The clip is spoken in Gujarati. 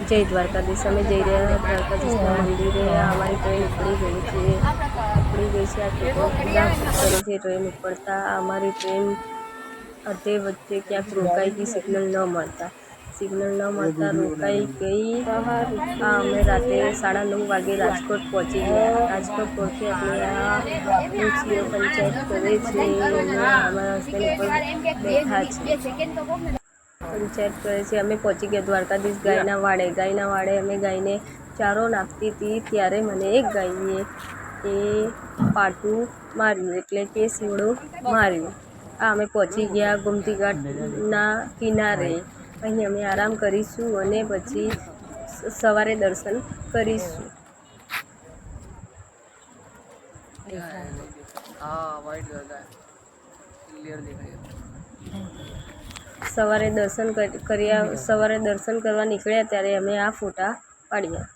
જય દ્વારકાધીશ। અમે જઈ રહ્યા દ્વારકાધીશના મંદિરે। અમારી ટ્રેન ઉપડી ગઈ છે આ કેટલા કરે છે ટ્રેન ઉપડતા। અમારી ટ્રેન અડધે વચ્ચે ક્યાંક રોકાઈ ગઈ, સિગ્નલ ન મળતા રોકાઈ ગઈ। અમે રાતે 9:30 વાગે રાજકોટ પહોંચી ગયા। રાજકોટ પહોંચી એટલે આ મ્યુનિસિપલ પંચાયત કરે છે અને અમારા હસબન્ડ ઉપર બેઠા છે, પંચાયત કરે છે। અમે પહોંચી ગયા દ્વારકાધીશ ગાયના વાડે। અમે ગાયને ચારો નાખતી હતી ત્યારે મને એક ગાયે એ પાટું માર્યું, એટલે કે સીવડું માર્યું। અમે પહોંચી ગયા ગોમતી ઘાટના કિનારે। અહીં અમે આરામ કરીશું અને પછી સવારે દર્શન કરીશું। સવારે દર્શન કરવા નીકળ્યા ત્યારે અમે આ ફોટા પાડ્યા।